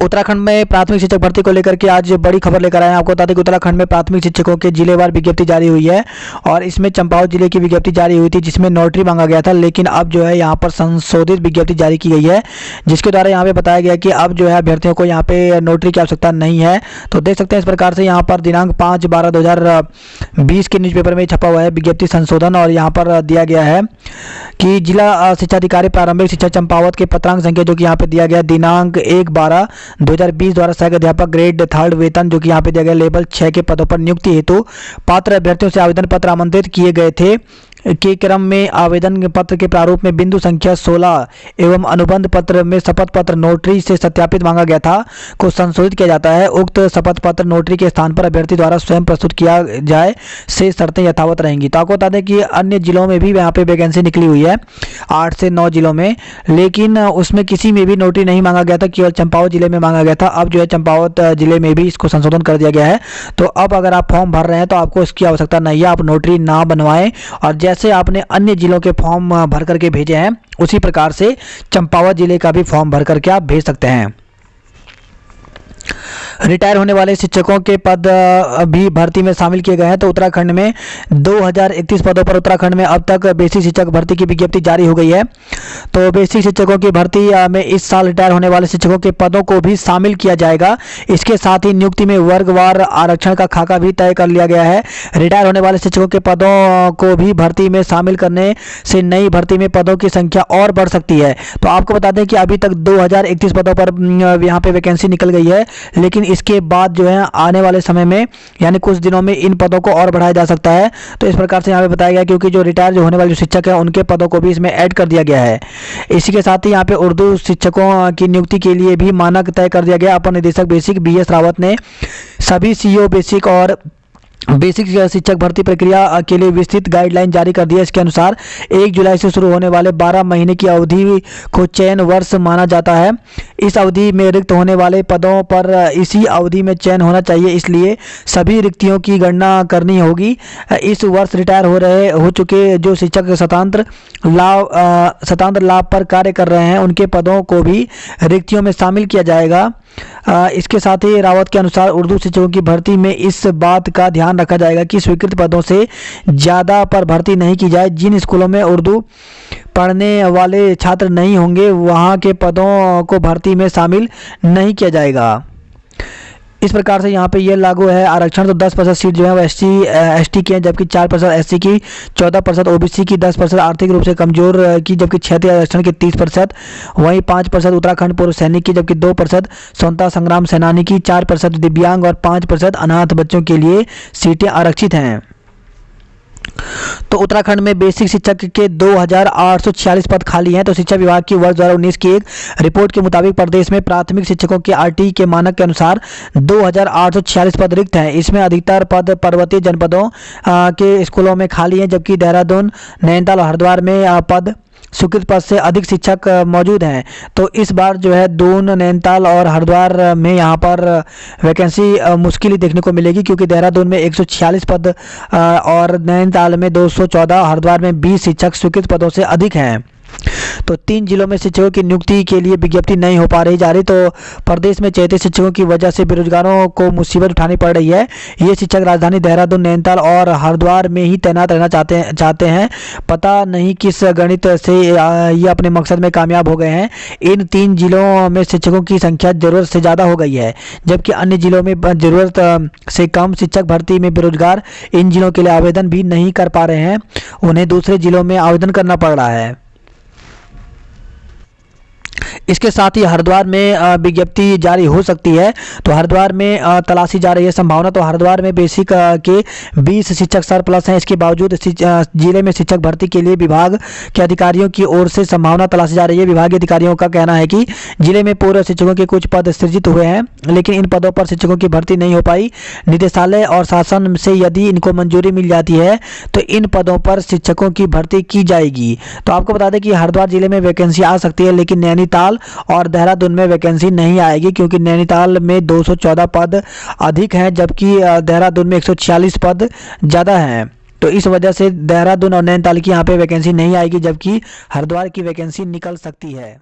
उत्तराखंड में प्राथमिक शिक्षक भर्ती को लेकर के आज बड़ी खबर लेकर आए हैं। आपको बता दें कि उत्तराखंड में प्राथमिक शिक्षकों के जिलेवार विज्ञप्ति जारी हुई है और इसमें चंपावत जिले की विज्ञप्ति जारी हुई थी जिसमें नोटरी मांगा गया था, लेकिन अब जो है यहाँ पर संशोधित विज्ञप्ति जारी की गई है जिसके द्वारा यहाँ पे बताया गया कि अब जो है अभ्यर्थियों को यहाँ पे नोटरी की आवश्यकता नहीं है। तो देख सकते हैं इस प्रकार से यहाँ पर दिनांक 5/12/2020 के न्यूज़पेपर में छपा हुआ है विज्ञप्ति संशोधन, और यहाँ पर दिया गया है कि जिला शिक्षा अधिकारी प्रारंभिक शिक्षा चंपावत के पत्रांक संख्या जो कि यहाँ पे दिया गया दिनांक 1/12/2020 द्वारा सहायक अध्यापक ग्रेड 3 वेतन जो कि यहाँ पे दिया गया लेवल 6 के पदों पर नियुक्ति हेतु पात्र अभ्यर्थियों से आवेदन पत्र आमंत्रित किए गए थे के क्रम में आवेदन पत्र के प्रारूप में बिंदु संख्या 16 एवं अनुबंध पत्र में शपथ पत्र नोटरी से सत्यापित मांगा गया था को संशोधित किया जाता है। उक्त शपथ पत्र नोटरी के स्थान पर अभ्यर्थी द्वारा स्वयं प्रस्तुत किया जाए से शर्तें यथावत रहेंगी। तो आपको बता दें कि अन्य जिलों में भी यहाँ पे वैकेंसी निकली हुई है 8 से 9 जिलों में, लेकिन उसमें किसी में भी नोटरी नहीं मांगा गया था, केवल चंपावत जिले में मांगा गया था। अब जो है चंपावत जिले में भी इसको संशोधन कर दिया गया है। तो अब अगर आप फॉर्म भर रहे हैं तो आपको इसकी आवश्यकता नहीं है, आप नोटरी ना बनवाएं और जैसे आपने अन्य जिलों के फॉर्म भर करके भेजे हैं उसी प्रकार से चंपावत जिले का भी फॉर्म भर करके आप भेज सकते हैं। रिटायर होने वाले शिक्षकों के पद भी भर्ती में शामिल किए गए हैं। तो उत्तराखंड में 2031 पदों पर उत्तराखंड में अब तक बेसिक शिक्षक भर्ती की विज्ञप्ति जारी हो गई है। तो बेसिक शिक्षकों की भर्ती में इस साल रिटायर होने वाले शिक्षकों के पदों को भी शामिल किया जाएगा। इसके साथ ही नियुक्ति में वर्गवार आरक्षण का खाका भी तय कर लिया गया है। रिटायर होने वाले शिक्षकों के पदों को भी भर्ती में शामिल करने से नई भर्ती में पदों की संख्या और बढ़ सकती है। तो आपको बता दें कि अभी तक 2031 पदों पर यहाँ पे वैकेंसी निकल गई है, लेकिन इसके बाद जो है आने वाले समय में यानी कुछ दिनों में इन पदों को और बढ़ाया जा सकता है। तो इस प्रकार से यहाँ पे बताया गया क्योंकि जो रिटायर होने वाले शिक्षक हैं उनके पदों को भी इसमें ऐड कर दिया गया है। इसी के साथ ही यहाँ पे उर्दू शिक्षकों की नियुक्ति के लिए भी मानक तय कर दिया गया। अपर निदेशक बेसिक BS रावत ने सभी CO बेसिक और बेसिक शिक्षक भर्ती प्रक्रिया के लिए विस्तृत गाइडलाइन जारी कर दी है। इसके अनुसार 1 जुलाई से शुरू होने वाले 12 महीने की अवधि को चयन वर्ष माना जाता है। इस अवधि में रिक्त होने वाले पदों पर इसी अवधि में चयन होना चाहिए, इसलिए सभी रिक्तियों की गणना करनी होगी। इस वर्ष रिटायर हो चुके जो शिक्षक स्वतंत्र लाभ पर कार्य कर रहे हैं उनके पदों को भी रिक्तियों में शामिल किया जाएगा। इसके साथ ही रावत के अनुसार उर्दू शिक्षकों की भर्ती में इस बात का ध्यान रखा जाएगा कि स्वीकृत पदों से ज़्यादा पर भर्ती नहीं की जाए। जिन स्कूलों में उर्दू पढ़ने वाले छात्र नहीं होंगे वहां के पदों को भर्ती में शामिल नहीं किया जाएगा। इस प्रकार से यहाँ पे ये लागू है। आरक्षण तो 10% सीट जो है वो ST की है, जबकि 4% SC की, 14% OBC की, 10% आर्थिक रूप से कमजोर की, जबकि क्षेत्रीय आरक्षण की 30%, वहीं 5% उत्तराखंड पूर्व सैनिक की, जबकि 2% स्वतंत्रता संग्राम सेनानी की, 4% दिव्यांग और 5% अनाथ बच्चों के लिए सीटें आरक्षित हैं। तो उत्तराखंड में बेसिक शिक्षक के 2846 पद खाली हैं। तो शिक्षा विभाग की वर्ष 2019 की एक रिपोर्ट के मुताबिक प्रदेश में प्राथमिक शिक्षकों के RT के मानक के अनुसार 2846 पद रिक्त हैं। इसमें अधिकतर पद पर्वतीय जनपदों के स्कूलों में खाली हैं, जबकि देहरादून, नैनीताल और हरिद्वार में पद स्वीकृत पद से अधिक शिक्षक मौजूद हैं। तो इस बार जो है दून, नैनीताल और हरिद्वार में यहाँ पर वैकेंसी मुश्किल ही देखने को मिलेगी, क्योंकि देहरादून में 146 पद और नैनीताल में 214, हरिद्वार में 20 शिक्षक स्वीकृत पदों से अधिक हैं। तो 3 जिलों में शिक्षकों की नियुक्ति के लिए विज्ञप्ति नहीं हो पा रही जा रही। तो प्रदेश में चयनित शिक्षकों की वजह से बेरोजगारों को मुसीबत उठानी पड़ रही है। ये शिक्षक राजधानी देहरादून, नैनीताल और हरिद्वार में ही तैनात रहना चाहते हैं। पता नहीं किस गणित से ये अपने मकसद में कामयाब हो गए हैं। इन 3 जिलों में शिक्षकों की संख्या जरूरत से ज़्यादा हो गई है, जबकि अन्य जिलों में जरूरत से कम शिक्षक भर्ती में बेरोजगार इन जिलों के लिए आवेदन भी नहीं कर पा रहे हैं, उन्हें दूसरे जिलों में आवेदन करना पड़ रहा है। इसके साथ ही हरिद्वार में विज्ञप्ति जारी हो सकती है। तो हरिद्वार में तलाशी जा रही है संभावना। तो हरिद्वार में बेसिक के 20 शिक्षक सरप्लस हैं। इसके बावजूद जिले में शिक्षक भर्ती के लिए विभाग के अधिकारियों की ओर से संभावना तलाशी जा रही है। विभागीय अधिकारियों का कहना है कि जिले में पूर्व शिक्षकों के कुछ पद सृजित हुए हैं, लेकिन इन पदों पर शिक्षकों की भर्ती नहीं हो पाई। निदेशालय और शासन से यदि इनको मंजूरी मिल जाती है तो इन पदों पर शिक्षकों की भर्ती की जाएगी। तो आपको बता दें कि हरिद्वार जिले में वैकेंसी आ सकती है, लेकिन नैनीताल और देहरादून में वैकेंसी नहीं आएगी, क्योंकि नैनीताल में 214 पद अधिक हैं, जबकि देहरादून में 146 पद ज़्यादा हैं। तो इस वजह से देहरादून और नैनीताल की यहाँ पे वैकेंसी नहीं आएगी, जबकि हरिद्वार की वैकेंसी निकल सकती है।